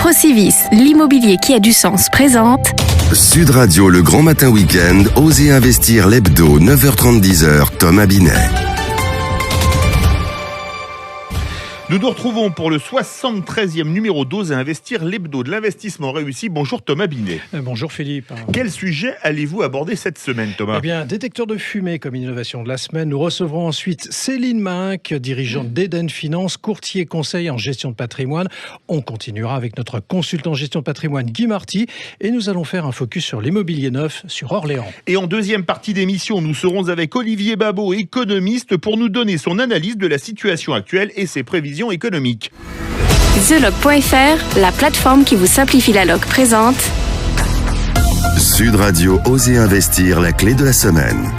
Procivis, l'immobilier qui a du sens, présente Sud Radio, le grand matin week-end, Osez investir l'hebdo, 9h30, 10h, Thomas Binet. Nous nous retrouvons pour le 73e numéro d'Osez investir l'hebdo de l'investissement réussi. Bonjour Thomas Binet. Bonjour Philippe. Quel sujet allez-vous aborder cette semaine, Thomas ? Eh bien, détecteur de fumée comme innovation de la semaine. Nous recevrons ensuite Céline Mahinck, dirigeante d'Eden Finance, courtier conseil en gestion de patrimoine. On continuera avec notre consultant en gestion de patrimoine Guy Marty et nous allons faire un focus sur l'immobilier neuf sur Orléans. Et en deuxième partie d'émission, nous serons avec Olivier Babot, économiste, pour nous donner son analyse de la situation actuelle et ses prévisions économiques. TheLog.fr, la plateforme qui vous simplifie la log, présente Sud Radio, Osez investir, la clé de la semaine.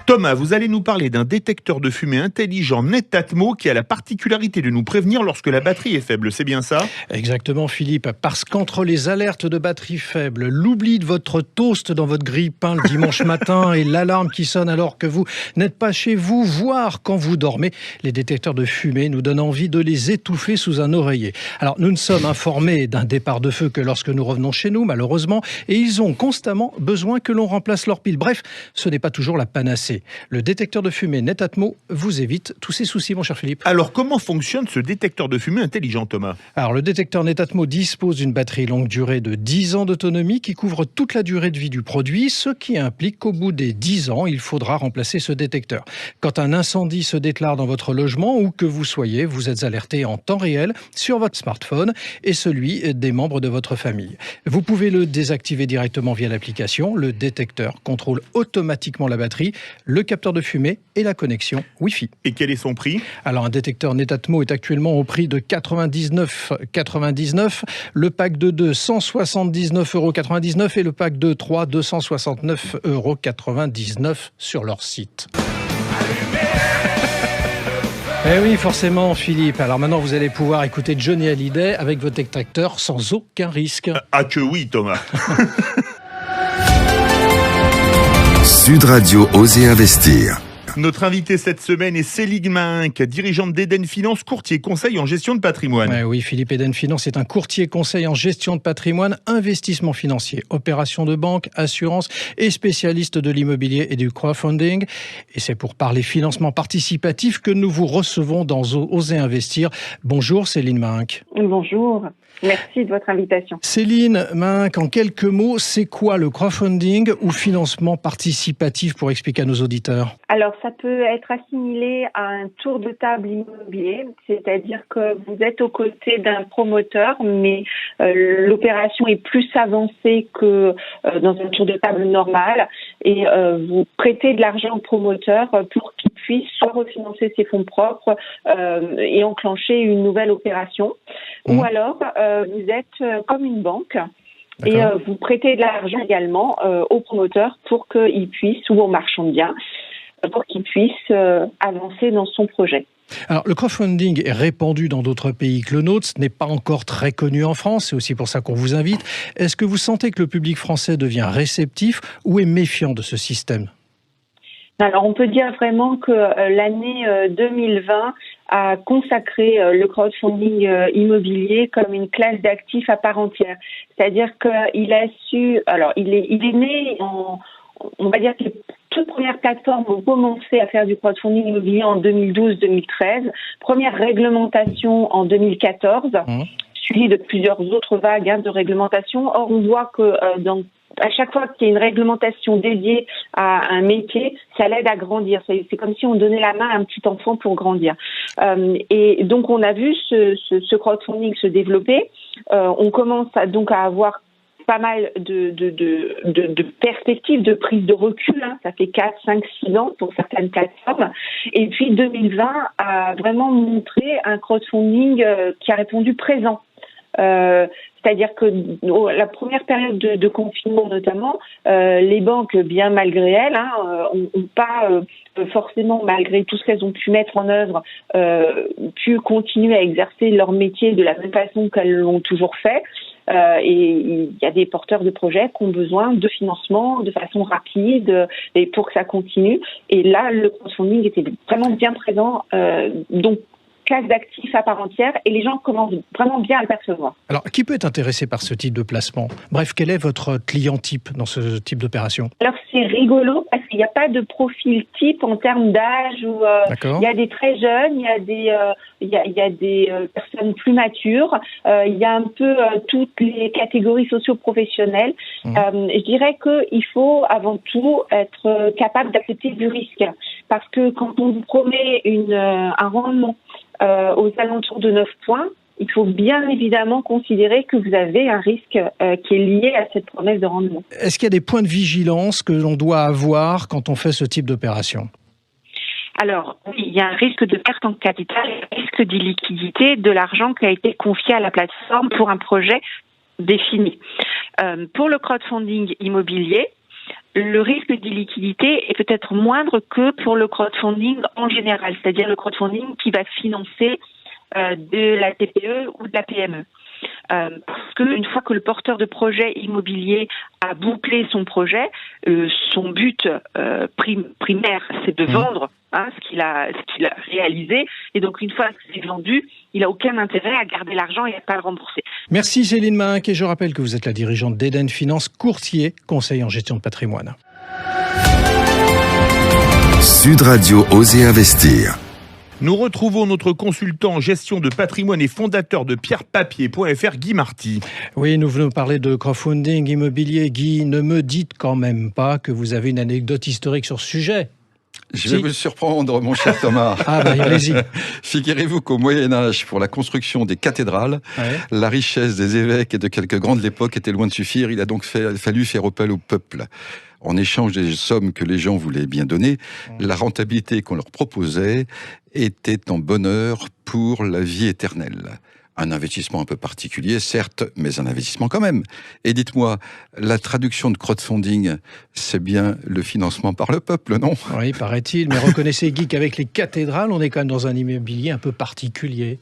Thomas, vous allez nous parler d'un détecteur de fumée intelligent Netatmo qui a la particularité de nous prévenir lorsque la batterie est faible, c'est bien ça ? Exactement Philippe, parce qu'entre les alertes de batterie faible, l'oubli de votre toast dans votre grille-pain le dimanche matin et l'alarme qui sonne alors que vous n'êtes pas chez vous, voire quand vous dormez, les détecteurs de fumée nous donnent envie de les étouffer sous un oreiller. Alors nous ne sommes informés d'un départ de feu que lorsque nous revenons chez nous, malheureusement, et ils ont constamment besoin que l'on remplace leurs piles. Bref, ce n'est pas toujours la panacée. Le détecteur de fumée Netatmo vous évite tous ces soucis, mon cher Philippe. Alors, comment fonctionne ce détecteur de fumée intelligent, Thomas ? Alors, le détecteur Netatmo dispose d'une batterie longue durée de 10 ans d'autonomie qui couvre toute la durée de vie du produit, ce qui implique qu'au bout des 10 ans, il faudra remplacer ce détecteur. Quand un incendie se déclare dans votre logement, où que vous soyez, vous êtes alerté en temps réel sur votre smartphone et celui des membres de votre famille. Vous pouvez le désactiver directement via l'application. Le détecteur contrôle automatiquement la batterie, le capteur de fumée et la connexion Wi-Fi. Et quel est son prix ? Alors, un détecteur Netatmo est actuellement au prix de 99,99 €. Le pack de 2, 179,99 € et le pack de 3, 269,99 € sur leur site. Eh oui, forcément, Philippe. Alors maintenant, vous allez pouvoir écouter Johnny Hallyday avec votre détecteur sans aucun risque. Ah que oui, Thomas. Sud Radio, Osez investir. Notre invité cette semaine est Céline Mahinck, dirigeante d'Eden Finance, courtier conseil en gestion de patrimoine. Oui, Philippe, Eden Finance est un courtier conseil en gestion de patrimoine, investissement financier, opérations de banque, assurance et spécialiste de l'immobilier et du crowdfunding. Et c'est pour parler financement participatif que nous vous recevons dans Osez investir. Bonjour Céline Mahinck. Bonjour. Merci de votre invitation. Céline Mahinck, en quelques mots, c'est quoi le crowdfunding ou financement participatif pour expliquer à nos auditeurs ? Alors, ça peut être assimilé à un tour de table immobilier, c'est-à-dire que vous êtes aux côtés d'un promoteur, mais l'opération est plus avancée que dans un tour de table normal et vous prêtez de l'argent au promoteur pour qu'il puisse soit refinancer ses fonds propres et enclencher une nouvelle opération. Ou alors, vous êtes comme une banque et vous prêtez de l'argent également au promoteur pour qu'il puisse, ou au marchand de biens, pour qu'il puisse avancer dans son projet. Alors, le crowdfunding est répandu dans d'autres pays que le nôtre. Ce n'est pas encore très connu en France. C'est aussi pour ça qu'on vous invite. Est-ce que vous sentez que le public français devient réceptif ou est méfiant de ce système ? Alors, on peut dire vraiment que l'année 2020 a consacré le crowdfunding immobilier comme une classe d'actifs à part entière. C'est-à-dire qu'il a su... Alors, il est né on va dire que les toutes premières plateformes ont commencé à faire du crowdfunding immobilier en 2012-2013. Première réglementation en 2014, suivie de plusieurs autres vagues de réglementation. Or, on voit que à chaque fois qu'il y a une réglementation dédiée à un métier, ça l'aide à grandir. C'est comme si on donnait la main à un petit enfant pour grandir. Et donc, on a vu ce crowdfunding se développer. On commence donc à avoir pas mal de perspectives de prise de recul. Ça fait 4, 5, 6 ans pour certaines plateformes. Et puis 2020 a vraiment montré un crowdfunding qui a répondu présent. C'est-à-dire que la première période de confinement notamment, les banques, bien malgré elles, ont pas forcément, malgré tout ce qu'elles ont pu mettre en œuvre, pu continuer à exercer leur métier de la même façon qu'elles l'ont toujours fait. Et il y a des porteurs de projets qui ont besoin de financement de façon rapide et pour que ça continue. Et là, le crowdfunding était vraiment bien présent. Donc, classe d'actifs à part entière et les gens commencent vraiment bien à le percevoir. Alors, qui peut être intéressé par ce type de placement? Bref, quel est votre client type dans ce type d'opération? Alors c'est rigolo parce qu'il n'y a pas de profil type en termes d'âge où il y a des très jeunes, il y a des personnes plus matures, il y a un peu toutes les catégories socio-professionnelles. Je dirais qu'il faut avant tout être capable d'accepter du risque parce que quand on vous promet un rendement aux alentours de 9 points, il faut bien évidemment considérer que vous avez un risque qui est lié à cette promesse de rendement. Est-ce qu'il y a des points de vigilance que l'on doit avoir quand on fait ce type d'opération? Alors, oui, il y a un risque de perte en capital, un risque d'illiquidité de l'argent qui a été confié à la plateforme pour un projet défini. Pour le crowdfunding immobilier, le risque d'illiquidité est peut-être moindre que pour le crowdfunding en général, c'est-à-dire le crowdfunding qui va financer de la TPE ou de la PME. Parce qu'une fois que le porteur de projet immobilier a bouclé son projet, son but primaire, c'est de vendre ce qu'il a réalisé. Et donc, une fois que c'est vendu, il n'a aucun intérêt à garder l'argent et à ne pas le rembourser. Merci Céline Mahinck, et je rappelle que vous êtes la dirigeante d'Eden Finance, courtier, conseil en gestion de patrimoine. Sud Radio Oser Investir. Nous retrouvons notre consultant en gestion de patrimoine et fondateur de pierrepapier.fr, Guy Marty. Oui, nous venons parler de crowdfunding immobilier. Guy, ne me dites quand même pas que vous avez une anecdote historique sur ce sujet. Je vais vous surprendre, mon cher Thomas. Allez-y. Figurez-vous qu'au Moyen-Âge, pour la construction des cathédrales, la richesse des évêques et de quelques grands de l'époque était loin de suffire. Il a donc fallu faire appel au peuple. En échange des sommes que les gens voulaient bien donner, la rentabilité qu'on leur proposait était en bonheur pour la vie éternelle. Un investissement un peu particulier, certes, mais un investissement quand même. Et dites-moi, la traduction de crowdfunding, c'est bien le financement par le peuple, non? Oui, paraît-il. Mais reconnaissez, Guy, qu'avec les cathédrales, on est quand même dans un immobilier un peu particulier.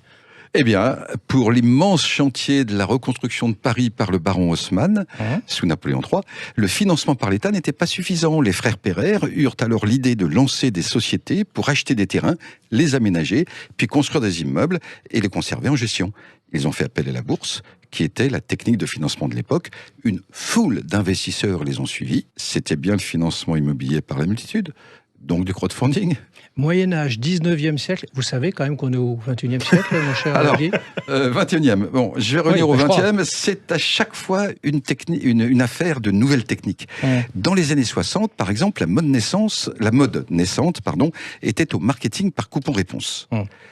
Eh bien, pour l'immense chantier de la reconstruction de Paris par le baron Haussmann, sous Napoléon III, le financement par l'État n'était pas suffisant. Les frères Pereire eurent alors l'idée de lancer des sociétés pour acheter des terrains, les aménager, puis construire des immeubles et les conserver en gestion. Ils ont fait appel à la bourse, qui était la technique de financement de l'époque. Une foule d'investisseurs les ont suivis. C'était bien le financement immobilier par la multitude, donc du crowdfunding. Moyen-Âge, 19e siècle. Vous savez quand même qu'on est au 21e siècle, mon cher Guy. 21e. Bon, je vais revenir au 20e. C'est à chaque fois une affaire de nouvelles techniques. Dans les années 60, par exemple, la mode naissante, était au marketing par coupon-réponse.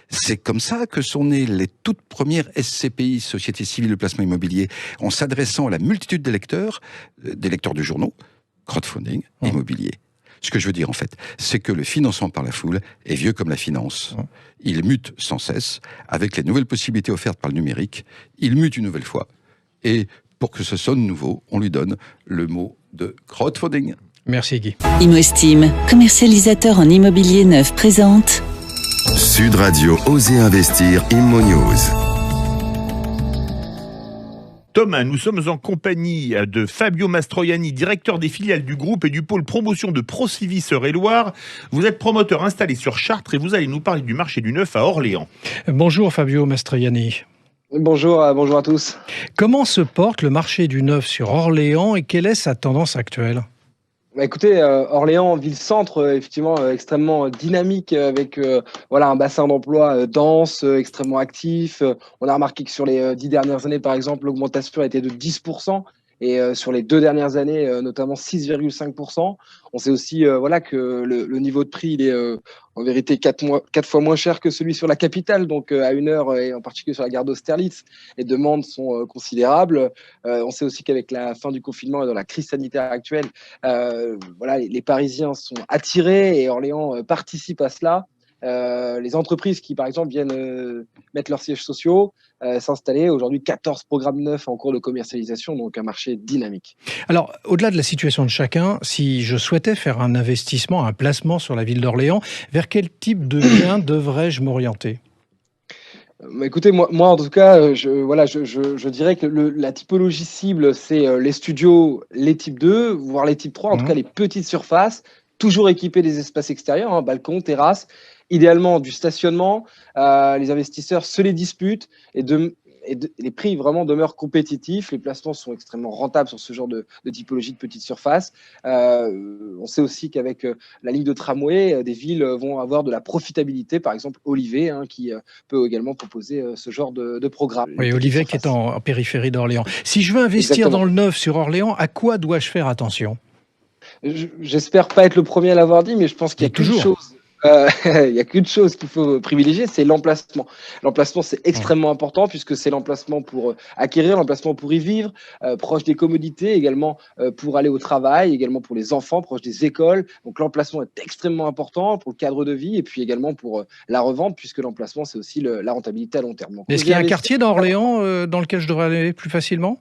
C'est comme ça que sont nées les toutes premières SCPI, Sociétés Civiles de Placement Immobilier, en s'adressant à la multitude des lecteurs de journaux, crowdfunding, immobilier. Ce que je veux dire, en fait, c'est que le financement par la foule est vieux comme la finance. Il mute sans cesse, avec les nouvelles possibilités offertes par le numérique. Il mute une nouvelle fois. Et pour que ce sonne nouveau, on lui donne le mot de crowdfunding. Merci Guy. ImmoStime, commercialisateur en immobilier neuf, présente Sud Radio Oser Investir Immo News. Thomas, nous sommes en compagnie de Fabio Mastroianni, directeur des filiales du groupe et du pôle promotion de Procivis Eure-et-Loir. Vous êtes promoteur installé sur Chartres et vous allez nous parler du marché du neuf à Orléans. Bonjour Fabio Mastroianni. Bonjour à tous. Comment se porte le marché du neuf sur Orléans et quelle est sa tendance actuelle ? Écoutez, Orléans, ville-centre, effectivement extrêmement dynamique avec un bassin d'emploi dense, extrêmement actif. On a remarqué que sur les 10 dernières années, par exemple, l'augmentation a été de 10%. Et sur les 2 dernières années, notamment 6,5%. On sait aussi que le niveau de prix il est en vérité 4 fois moins cher que celui sur la capitale, donc à 1 heure, et en particulier sur la gare d'Austerlitz. Les demandes sont considérables. On sait aussi qu'avec la fin du confinement et dans la crise sanitaire actuelle, les Parisiens sont attirés et Orléans participe à cela. Les entreprises qui, par exemple, viennent mettre leurs sièges sociaux, s'installer. Aujourd'hui, 14 programmes neufs en cours de commercialisation, donc un marché dynamique. Alors, au-delà de la situation de chacun, si je souhaitais faire un investissement, un placement sur la ville d'Orléans, vers quel type de bien devrais-je m'orienter ? Écoutez, moi en tout cas, je dirais que la typologie cible, c'est les studios, les types 2, voire les types 3, en tout cas les petites surfaces, toujours équipés des espaces extérieurs, balcons, terrasses, idéalement du stationnement. Les investisseurs se les disputent et les prix vraiment demeurent compétitifs. Les placements sont extrêmement rentables sur ce genre de typologie de petite surface. On sait aussi qu'avec la ligne de tramway, des villes vont avoir de la profitabilité. Par exemple, Olivet, qui peut également proposer ce genre de programme. Oui, Olivet qui est en périphérie d'Orléans. Si je veux investir dans le neuf sur Orléans, à quoi dois-je faire attention ? J'espère pas être le premier à l'avoir dit, mais je pense qu'il y a qu'une chose. Il n'y a qu'une chose qu'il faut privilégier, c'est l'emplacement. L'emplacement, c'est extrêmement important puisque c'est l'emplacement pour acquérir, l'emplacement pour y vivre, proche des commodités, également pour aller au travail, également pour les enfants, proche des écoles. Donc l'emplacement est extrêmement important pour le cadre de vie et puis également pour la revente puisque l'emplacement, c'est aussi la rentabilité à long terme. Est-ce qu'il y a un quartier d'Orléans dans lequel je devrais aller plus facilement ?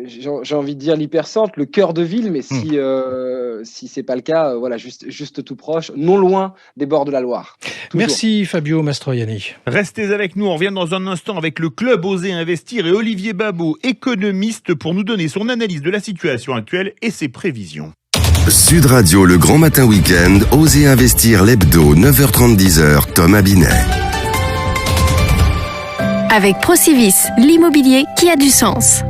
J'ai envie de dire l'hypercentre, le cœur de ville, mais si c'est pas le cas, voilà, juste tout proche, non loin des bords de la Loire. Toujours. Merci Fabio Mastroianni. Restez avec nous, on revient dans un instant avec le club Oser Investir et Olivier Babot, économiste, pour nous donner son analyse de la situation actuelle et ses prévisions. Sud Radio, le grand matin week-end, Oser Investir l'hebdo, 9h30, 10h, Thomas Binet. Avec Procivis, l'immobilier qui a du sens.